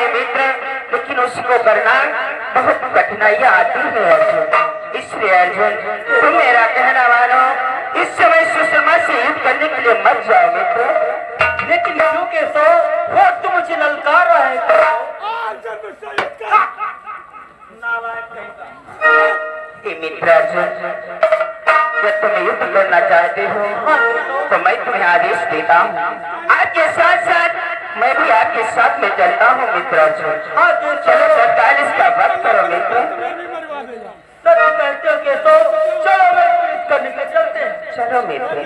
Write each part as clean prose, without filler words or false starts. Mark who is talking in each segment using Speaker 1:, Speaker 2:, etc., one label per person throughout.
Speaker 1: है मित्र, लेकिन उसको करना बहुत कठिनाइयाँ आती है अर्जुन। इसलिए अर्जुन तुम मेरा कहना मानो, इस समय सुषमा से युद्ध करने के लिए मत जाओ मित्र।
Speaker 2: लेकिन क्योंकि सो वो तुम मुझे ललकार रहे
Speaker 1: मित्र अर्जुन, जब तुम युद्ध करना चाहते हो तो मैं तुम्हें आदेश देता हूँ, आपके साथ साथ मैं भी आपके साथ में चलता हूँ मित्र अर्जुन। चलो 47 का वक्त करो मित्र।
Speaker 2: चलो मैं करने के चलते हैं।
Speaker 1: चलो मित्र।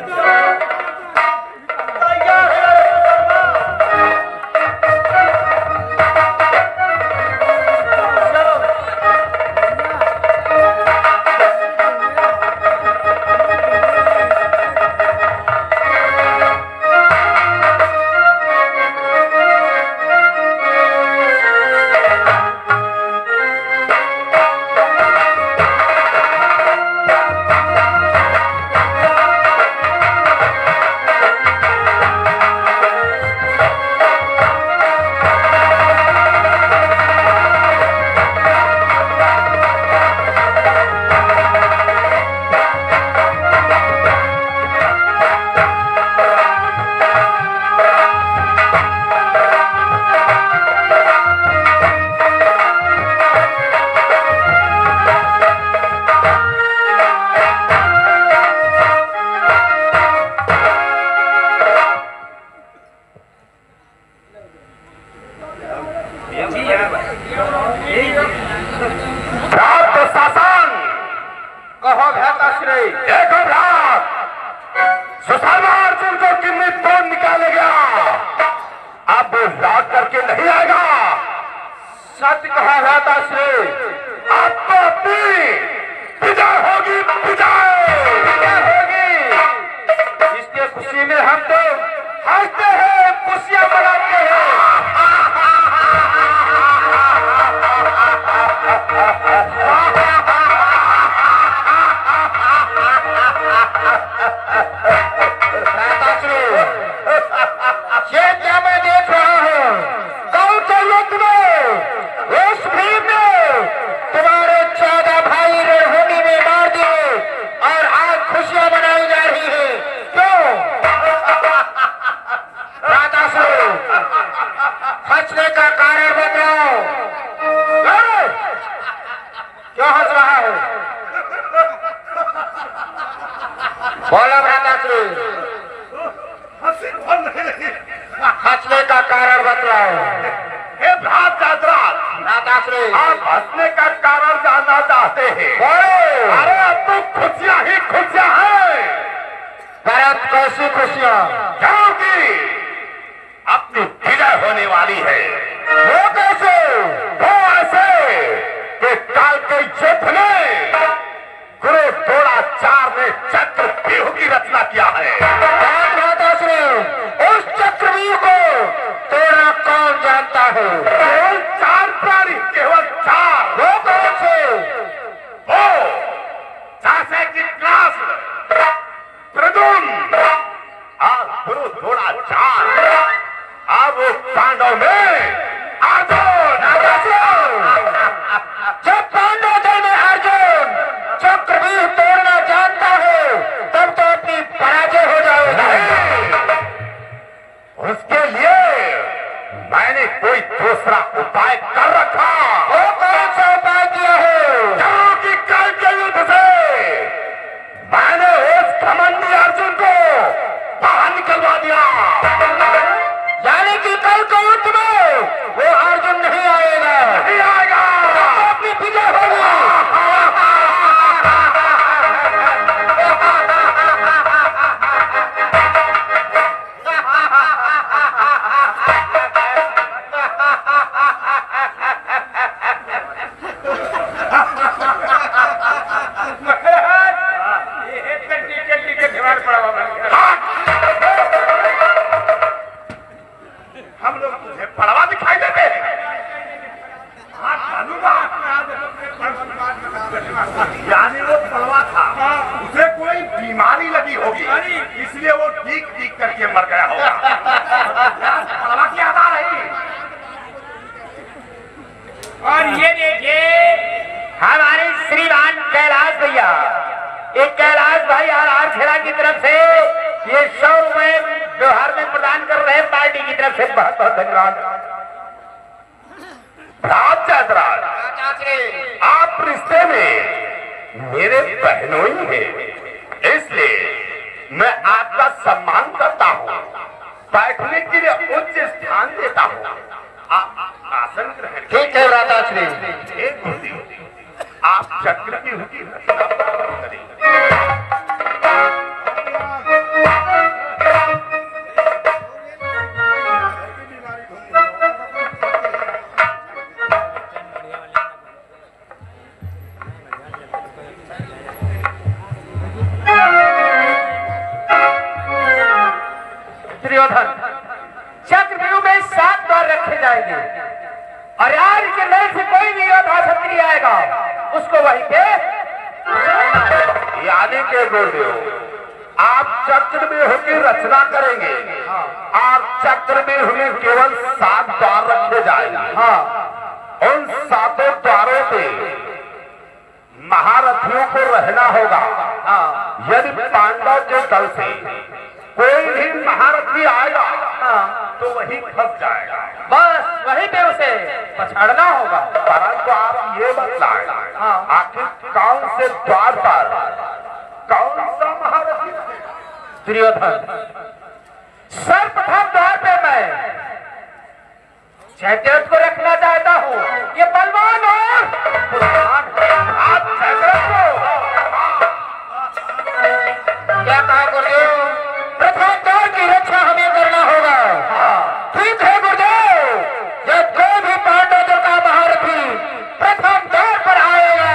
Speaker 3: हंसने का कारण बतलाओ। हे आप हंसने का कारण जानना चाहते हैं? अरे अब तो खुशियाँ ही खुशियाँ हैं।
Speaker 1: भरत कैसी खुशियाँ?
Speaker 3: क्योंकि अपनी विजय होने वाली है।
Speaker 1: वो कैसे?
Speaker 3: वो ऐसे कि काल के युद्ध में गुरु द्रोणाचार्य ने चक्रव्यूह की रचना किया है।
Speaker 1: उस चक्रव्यूह को तोड़ना कौन जानता है?
Speaker 3: केवल 4 प्राणी, केवल 4।
Speaker 1: वो कौन से?
Speaker 3: वो जैसे कि कृष्ण, प्रद्युम्न और गुरु द्रोणाचार्य। अब वो पांडव में अर्जुन।
Speaker 1: जब पांडव दल में अर्जुन चक्रव्यूह तोड़ना जानता है तब तो अपनी पराजय हो जाएगी।
Speaker 3: उसके लिए मैंने कोई दूसरा उपाय कर रखा।
Speaker 1: वो कौन सा उपाय किया है?
Speaker 3: क्योंकि कल के युद्ध से मैंने उस घमंडी अर्जुन को बाहर निकलवा दिया।
Speaker 1: यानी कि कल के युद्ध में वो अर्जुन नहीं आएगा।
Speaker 3: नहीं आएगा।
Speaker 1: तो अपनी विजय होगी।
Speaker 3: से बहुत बहुत धन्यवाद। राज आप रिश्ते में मेरे बहनोई हैं, इसलिए मैं आपका सम्मान करता हूँ, बैठने के लिए उच्च स्थान देता हूँ। आप आसन ग्रहण
Speaker 2: ठीक है राजाश्री।
Speaker 3: एक गुरुदेव, आप चक्र की रचना करें।
Speaker 2: दुर्योधन, चक्रव्यूह में 7 द्वार रखे जाएंगे और आज के नल से कोई भी योद्धा क्षत्रिय आएगा उसको वहीं पे
Speaker 3: यानी के गुरुदेव, आप चक्रव्यूह की रचना करेंगे और चक्रव्यूह में केवल 7 द्वार रखे जाएंगे।
Speaker 2: हाँ,
Speaker 3: उन 7 द्वारों पे महारथियों को रहना होगा।
Speaker 2: हाँ,
Speaker 3: यदि पांडव के दल से कोई भी महारथी आएगा तो वही फंस जाएगा,
Speaker 2: बस वहीं पे उसे पछाड़ना होगा।
Speaker 3: परंतु आप ये बतलाएं, आखिर कौन से द्वार पर कौन सा महारथी?
Speaker 2: दुर्योधन, सर्वप्रथम द्वार पे मैं जयद्रथ को रखना चाहता हूँ। ये बलवान और बुद्धिमान है।
Speaker 3: आप जयद्रथ को
Speaker 2: क्या कहा गुरुदेव? प्रथम द्वार की रक्षा हमें करना होगा। ठीक है गुरुदेव, जब कोई भी पांडव दल का महारथी प्रथम द्वार पर आएगा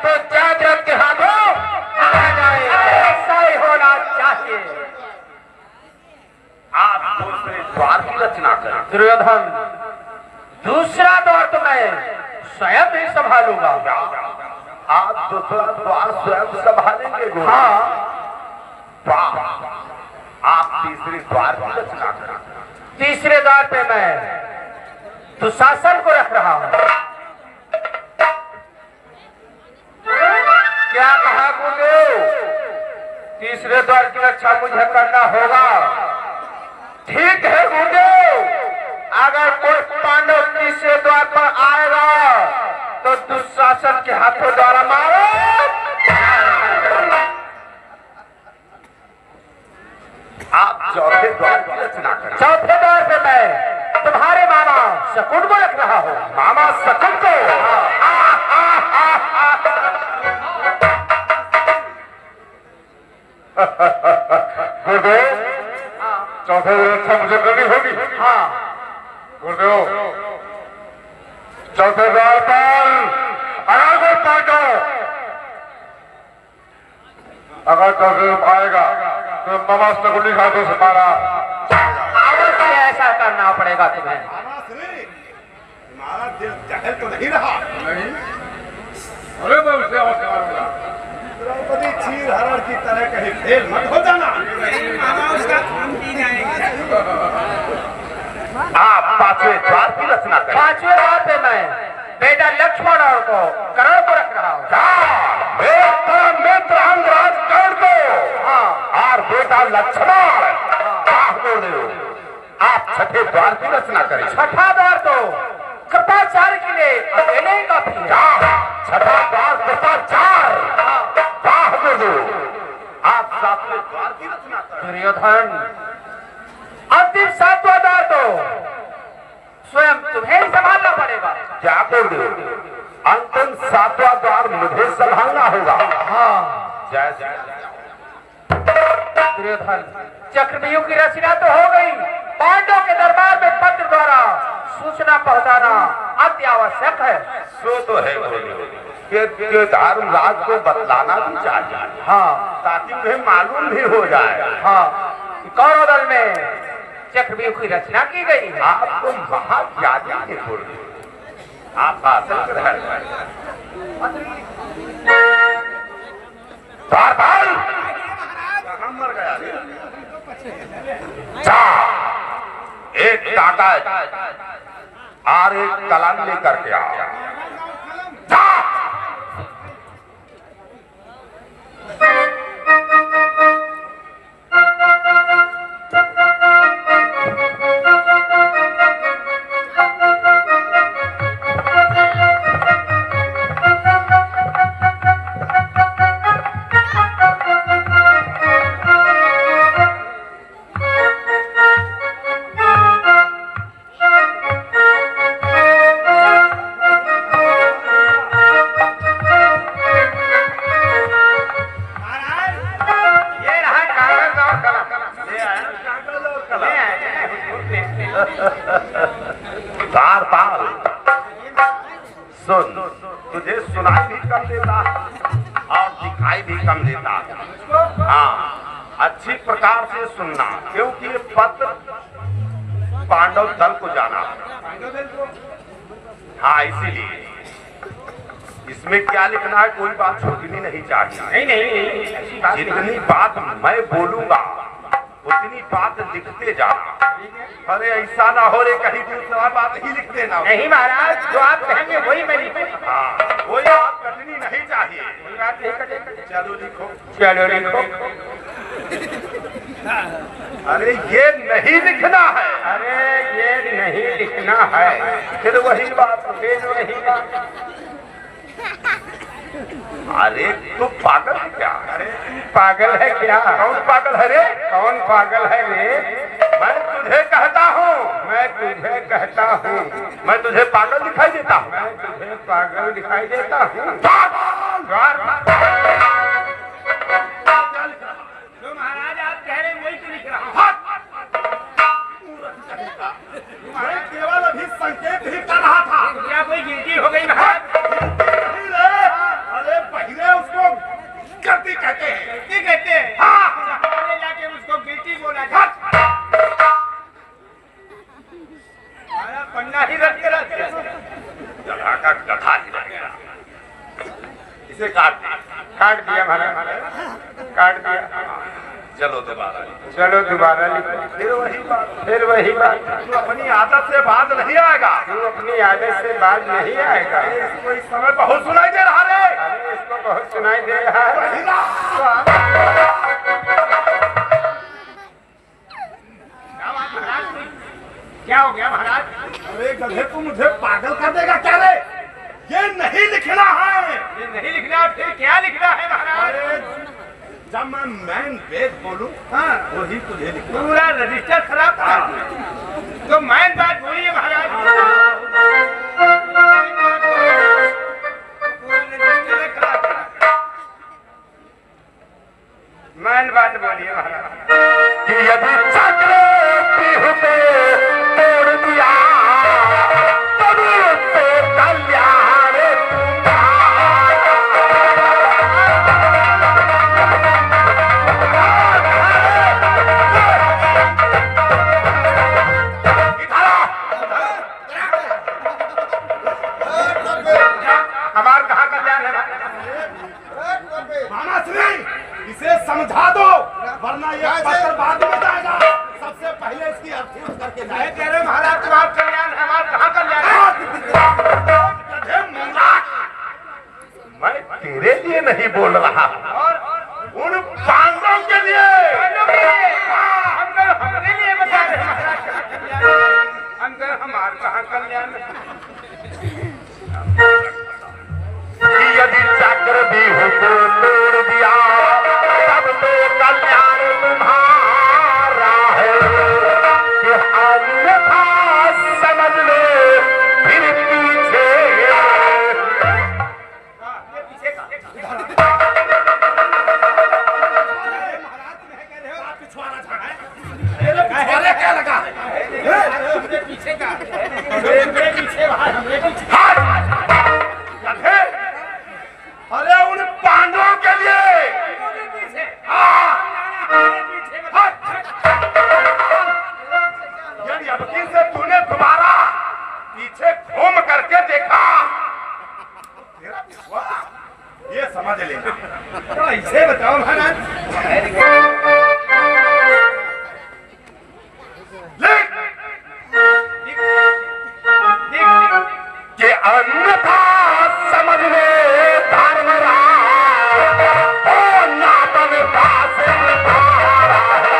Speaker 2: तो जयद्रथ के हाथों आ जाएगा। ऐसा ही होना चाहिए।
Speaker 3: आप दूसरे द्वार की रचना करें।
Speaker 2: दुर्योधन, दूसरा द्वार तो मैं स्वयं ही संभालूंगा।
Speaker 3: आप दूसरा द्वार स्वयं संभालेंगे गुरु?
Speaker 2: हाँ,
Speaker 3: वाह, आप तीसरे द्वार की रचना करें।
Speaker 2: तीसरे द्वार पे मैं दुशासन को रख रहा हूँ। क्या कहा गुरुदेव? तीसरे द्वार की रक्षा मुझे करना होगा। ठीक है गुरुदेव, अगर कोई पांडव तीसरे द्वार पर आएगा तो दुशासन के हाथों द्वारा मारो।
Speaker 3: आप चौथे द्वार की रचना करें।
Speaker 2: चौथे द्वार पे मैं तुम्हारे मामा शकुन को रख रहा हूँ।
Speaker 3: मामा शकुन को? गुरुदेव, चौथे रक्षा मुझे करनी होगी।
Speaker 2: हाँ,
Speaker 3: गुरुदेव, चौथे द्वार पर अगर कोई पांडव अगर चौथे आएगा तो मामा शकुन के हाथों से मारा।
Speaker 2: अवश्य ऐसा करना पड़ेगा तुम्हें।
Speaker 3: हमारा दिल जहल तो नहीं रहा।
Speaker 4: अरे मैं उसे और मारूंगा।
Speaker 3: द्रौपदी चीर हरण की तरह कहीं फेल मत हो जाना।
Speaker 4: उसका खून पी जाएगा।
Speaker 3: आप पांचवें द्वार की रचना करें।
Speaker 2: पांचवें द्वार पे मैं बेटा लक्ष्मण और को कर्ण को रख रहा हूँ।
Speaker 3: मित्र अंगराज कर्ण को
Speaker 2: हाँ,
Speaker 3: और बेटा लक्ष्मण आप छठे द्वार की रचना करें।
Speaker 2: छठा द्वार तो कृपाचार्य के लिए अकेले ही काफी है।
Speaker 3: छठा द्वार कृपाचार्य। आप सातवें द्वार की रचना करें।
Speaker 2: दुर्योधन, अंतिम 7वां द्वार तो स्वयं तुम्हें ही संभालना पड़ेगा।
Speaker 3: क्या बोल रहे हो? अंतिम 7वां द्वार मुझे संभालना होगा।
Speaker 2: हाँ,
Speaker 3: जय जय
Speaker 2: दुर्योधन, चक्रव्यूह की रचना तो हो गई। पांडवों के दरबार में पत्र द्वारा सूचना पहुंचाना अति आवश्यक है।
Speaker 3: सो तो है कि धर्मराज को बतलाना भी चाहिए।
Speaker 2: हाँ,
Speaker 3: ताकि उन्हें मालूम भी हो जाए।
Speaker 2: हाँ, कौरव दल में चक्रव्यूह की रचना की गई है।
Speaker 3: आपको महाज्ञानी के पूर्व आप आसन ग्रहण करें। मर गया जा, एक कागज और एक कलम लेकर के आओ। जा द्वारपाल, सुन, तुझे सुनाई भी कम देता और दिखाई भी कम देता। हाँ, अच्छी प्रकार से सुनना, क्योंकि ये पत्र पांडव दल को जाना। हाँ, इसीलिए इसमें क्या लिखना है, कोई बात छूटनी नहीं चाहिए। नहीं, जितनी बात मैं बोलूंगा उतनी बात लिखते जाना। अरे ऐसा ना हो रे कहीं दूसरा बात ही लिख देना।
Speaker 2: नहीं महाराज, जो आप कहेंगे वही मैं लिखूंगा।
Speaker 3: हाँ, कोई बात कटनी नहीं चाहिए। चलो लिखो, चलो लिखो। अरे ये नहीं लिखना है।
Speaker 2: अरे ये नहीं लिखना है।
Speaker 3: फिर वही बात, फिर वही बात। अरे तू पागल है क्या? अरे
Speaker 2: पागल है क्या?
Speaker 3: कौन पागल है रे?
Speaker 2: कौन पागल है रे?
Speaker 3: मैं तुझे कहता हूँ,
Speaker 2: मैं तुझे कहता हूँ,
Speaker 3: मैं तुझे पागल दिखाई देता हूँ।
Speaker 2: मैं तुझे पागल दिखाई देता हूँ। जो महाराज आप कह रहे हैं वही तो लिख रहा हूँ।
Speaker 3: मैं केवल अभी संकेत ही कर रहा था।
Speaker 2: क्या कोई गिनती हो गई महाराज?
Speaker 3: अरे पहले उसको गलती कहते हैं।
Speaker 2: गिनती कहते हैं?
Speaker 3: हाँ,
Speaker 2: पहले जाके उसको गिनती बोला जाए। पन्ना ही रख के
Speaker 3: गधा का गधा ही रह गया। इसे काट दिया।
Speaker 2: काट दिया महाराज, काट दिया।
Speaker 3: चलो दोबारा,
Speaker 2: चलो दोबारा लिखो।
Speaker 3: फिर वही बात,
Speaker 2: फिर वही बात।
Speaker 3: तू अपनी आदत से बात नहीं आएगा।
Speaker 2: तू अपनी आदत से बात नहीं आएगा।
Speaker 3: इसको इस समय बहुत सुनाई दे रहा रे।
Speaker 2: अरे इसको बहुत सुनाई दे रहा है। क्या हो गया महाराज?
Speaker 3: अरे गधे, तू मुझे पागल कर देगा क्या रे? ये नहीं लिखना है।
Speaker 2: ये नहीं लिखना, फिर क्या लिखना है महाराज?
Speaker 3: अरे जब मैं मैन वेद बोलूं, हाँ, वही तुझे लिखना।
Speaker 2: पूरा रजिस्टर खराब था। तो मैन बात बोलिए महाराज। मैन बात बोलिए महाराज।
Speaker 3: कि यदि चक्र पीहू को तोड़ दिया तभी तो कल्याण
Speaker 2: हमारा कहाँ कल्याण है?
Speaker 3: मामा श्री, इसे समझा दो, वरना ये पत्र बाद में जाएगा। सबसे पहले इसकी अर्थी करके जाए।
Speaker 2: कह रहे महाराज तुम्हारा कल्याण है, हमारा कहाँ कल्याण है?
Speaker 3: मैं तेरे लिए नहीं बोल रहा,
Speaker 2: और
Speaker 3: उन पांडवों के लिए।
Speaker 2: अंदर हमारे लिए बता रहे महाराज कहाँ कल्याण है? अंदर हमारा कहाँ कल्याण है?
Speaker 3: कि यदि चक्र भी हो को तोड़ दिया तब तो कल्याण तुम्हारा है। कि अन्यथा समझ लो फिर पीछे।
Speaker 2: पीछे का
Speaker 3: पिछवाड़ा क्या लगा?
Speaker 2: पीछे का पीछे
Speaker 3: गधे, अरे उन पांडवों के लिए। यदि अबकी से तूने दोबारा पीछे घूम करके देखा, तेरा विश्वास ये समझ लेना।
Speaker 2: तो ऐसे बताओ महाराज।
Speaker 3: लिख कि अन्यथा समझ ले धर्मराज ओ नातन दास तुम्हारा है।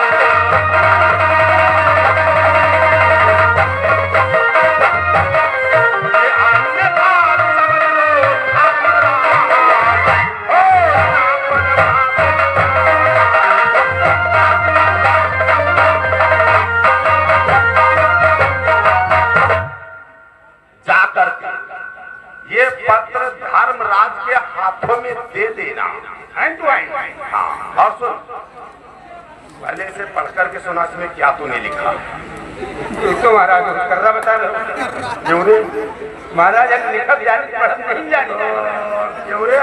Speaker 3: अन्यथा समझ लो धर्मराज ओ जाकर के ये पत्र धर्मराज के हाथों में दे देना। Hand to hand. हाँ, और सुन, पहले से पढ़ करके सुना इसमें क्या तूने लिखा।
Speaker 2: तो महाराज कर रहा बता रहा
Speaker 3: क्यों रे?
Speaker 2: महाराज लिखक जानी पढ़त नहीं जानी
Speaker 3: क्यों रे?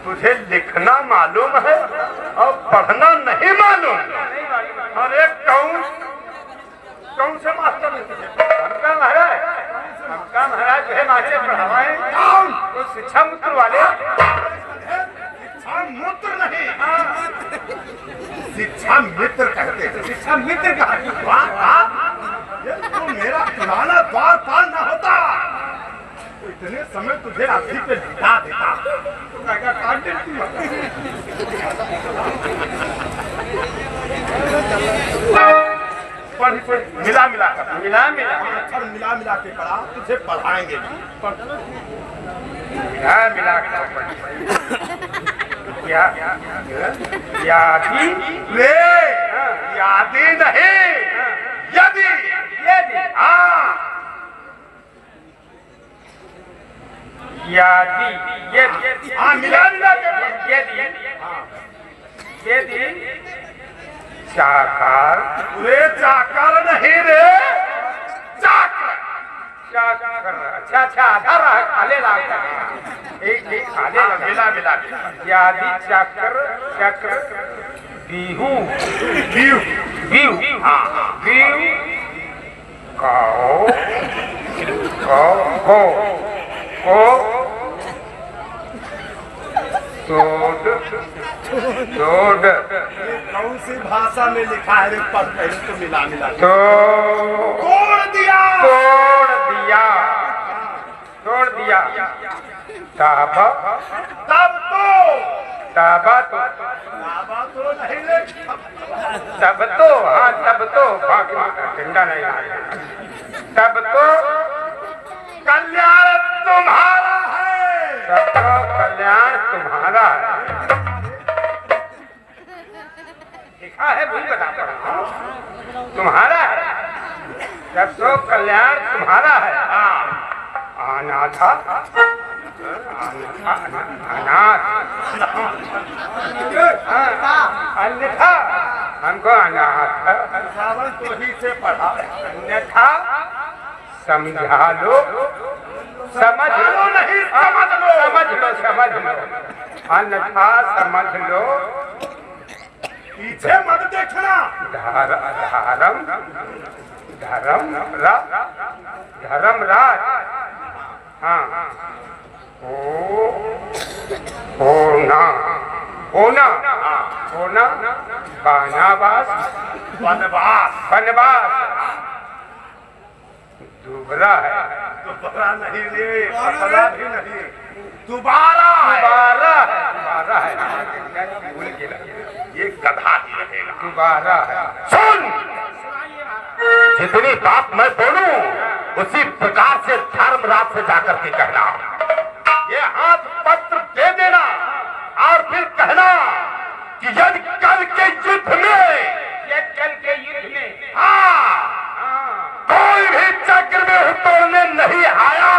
Speaker 3: तुझे लिखना मालूम है और पढ़ना नहीं मालूम? अरे कौन से मास्टर ने तुझे?
Speaker 2: हमका महाराज जो है मास्टर पढ़ावाए तो शिक्षा मित्र वाले
Speaker 3: मूत्र नहीं, शिक्षा मित्र कहते हैं।
Speaker 2: शिक्षा मित्र का
Speaker 3: ये तो मेरा पुराना द्वारपाल न होता तो इतने समय तुझे अभी पे लिटा देता।
Speaker 2: काट देती
Speaker 3: मिला मिला कर
Speaker 2: मिला मिला
Speaker 3: अक्षर मिला मिला के पढ़ा, तुझे पढ़ाएंगे
Speaker 2: मिला मिला क्या यादी
Speaker 3: रे। यादी नहीं, यदि। हाँ,
Speaker 2: यादी
Speaker 3: हाँ, मिला मिला के
Speaker 2: यदि साकार
Speaker 3: रे। चाकर नहीं रे, चाकर।
Speaker 2: अच्छा अच्छा आधा रहा खाले लाग एक खाले
Speaker 3: हाँ, मिला मिला
Speaker 2: यादी चक्र बिहू
Speaker 3: बीहू।
Speaker 2: बिहू
Speaker 3: हाँ,
Speaker 2: बिहू काओ को तोड़
Speaker 3: कौन सी भाषा में लिखा है रे? पढ़ पहले तो मिला मिला के।
Speaker 2: तोड़ दिया ताबा
Speaker 3: तब तो नहीं रे।
Speaker 2: तब तो ठंडा नहीं तब तो
Speaker 3: कल्याण तुम्हारा है।
Speaker 2: तब तो कल्याण तुम्हारा है। लिखा है वही बता पड़ा तुम्हारा है। तब तो कल्याण तुम्हारा है। अनाथा अनाथ अन्यथा हमको अनाथ
Speaker 3: सावन तो ही से पढ़ा।
Speaker 2: अन्यथा समझा लो समझ लो
Speaker 3: नहीं, समझ
Speaker 2: लो अन्यथा समझ लो
Speaker 3: पीछे मत देखना।
Speaker 2: धर्म राज हाँ होना वनवास दुबरा है।
Speaker 3: दोबारा नहीं रे, अपना भी नहीं, दोबारा
Speaker 2: है भूल गया
Speaker 3: ये गधा ही रहेगा।
Speaker 2: दोबारा है।
Speaker 3: सुन, जितनी बात मैं बोलूं उसी प्रकार से धर्मराज से जाकर के कहना। ये हाथ पत्र दे देना और फिर कहना कि यदि कल के युद्ध में कोई भी चक्रव्यूह तोड़ने नहीं आया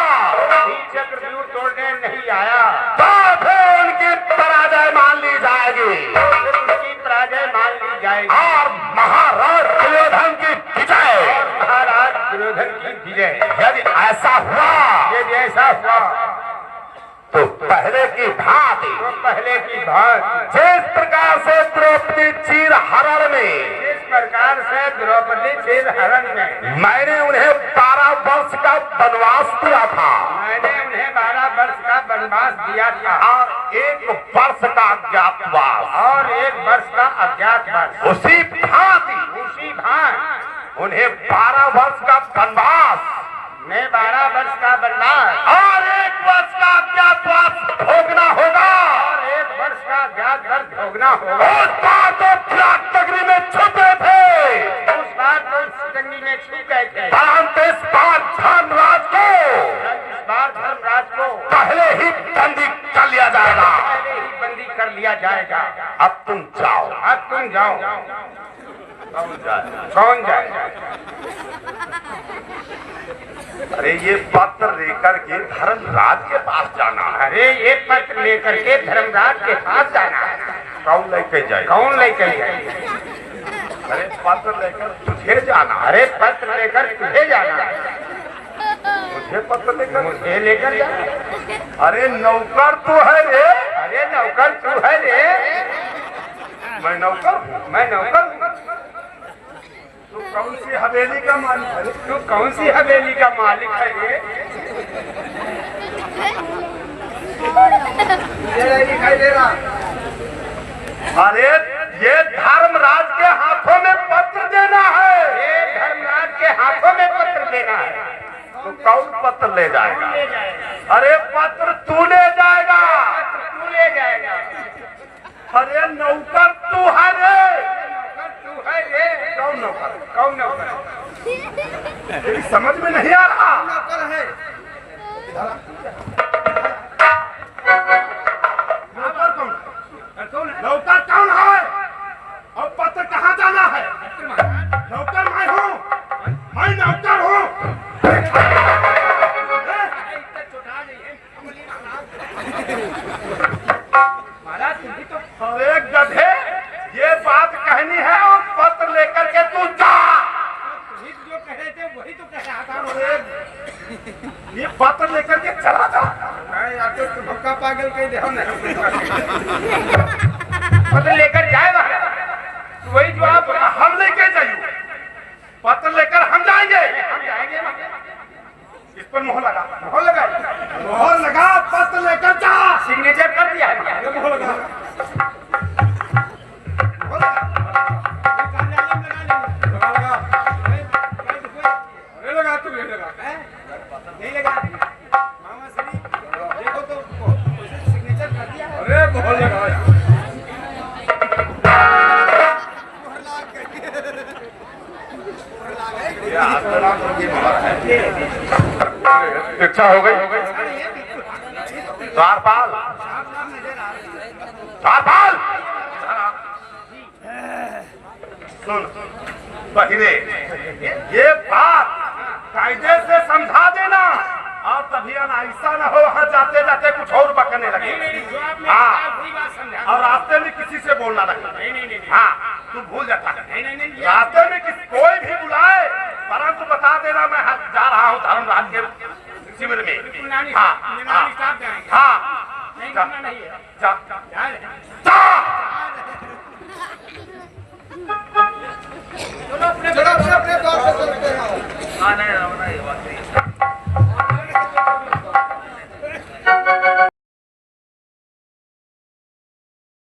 Speaker 3: तो फिर उनकी पराजय मान ली जाएगी और महाराज दुर्योधन की विजय। यदि ऐसा हुआ तो पहले की भांति जिस प्रकार से द्रौपदी चीर हरण में मैंने उन्हें 12 वर्ष का वनवास दिया था और 1 वर्ष का अज्ञातवास उसी भांति उन्हें 12 वर्ष का वनवास और 1 वर्ष का अज्ञातवास भोगना होगा। उस बार तो फिराक नगरी में छुपे थे, परंतु इस बार धर्मराज को पहले ही बंदी कर लिया जाएगा। अब तुम जाओ।
Speaker 2: कौन जाए?
Speaker 3: अरे ये पत्र लेकर के धर्मराज के पास जाना है।
Speaker 2: अरे ये पत्र लेकर के धर्मराज के पास जाना है।
Speaker 3: कौन लेके जाए? अरे पत्र लेकर तुझे जाना।
Speaker 2: अरे पत्र लेकर तुझे जाना है।
Speaker 3: मुझे पत्र लेकर
Speaker 2: मुझे लेकर जाना।
Speaker 3: अरे नौकर तू है रे।
Speaker 2: अरे नौकर तू है रे।
Speaker 3: मैं नौकर हूँ।
Speaker 2: मैं नौकर हूँ।
Speaker 3: तू कौन सी हवेली का मालिक है?
Speaker 2: तू कौन सी हवेली का मालिक है रे? दिखाई दे रहा।
Speaker 3: अरे ये धर्मराज के हाथों में पत्र देना है।
Speaker 2: ये धर्मराज के हाथों में पत्र देना है।
Speaker 3: तू कौन पत्र ले जाएगा? अरे पत्र तू ले जाएगा।
Speaker 2: तू ले जाएगा।
Speaker 3: अरे नौकर तू है रे।
Speaker 2: तू है रे।
Speaker 3: कौन नौकर?
Speaker 2: कौन नौकर?
Speaker 3: तेरी समझ में नहीं आ रहा।
Speaker 2: नौकर है।
Speaker 3: नौकर कौन? नौकर कौन है? और पत्र कहाँ जाना है? नौकर मैं हूँ। मैं नौकर हूँ। अरे गधे, ये बात कहनी है और पत्र लेकर के तू जा।
Speaker 2: जो कह रहे थे वही तो कह रहा था।
Speaker 3: ये पत्र लेकर के चला जा।
Speaker 2: भक्का पागल कहीं देखो ना। पत्र लेकर जाएगा। वही जो आप
Speaker 3: हम लेके जाइए। पत्र लेकर हम जाएंगे। इस पर मोहर लगा।
Speaker 2: मोहर लगा।
Speaker 3: मोहर लगा। पत्र लेकर जा।
Speaker 2: सिग्नेचर कर दिया।
Speaker 3: मोहर लगा।
Speaker 2: नहीं लगा। मामा श्री देखो तो सिग्नेचर कर दिया। अरे मोहर लगा।
Speaker 3: शिक्षा हो गई। द्वारपाल, द्वारपाल, सुन बहिरे, ये बात कायदे से समझा देना और तभी ऐसा न हो वहाँ जाते जाते कुछ और बकने लगे। हाँ, और रास्ते में किसी से बोलना नहीं। हाँ, तू भूल जाता है। रास्ते में कोई भी बुलाए परंतु बता देना मैं जा रहा हूँ धर्मराज के शिविर में। हाँ हाँ हाँ, जा
Speaker 2: चलो अपने तौर पे चलते हैं।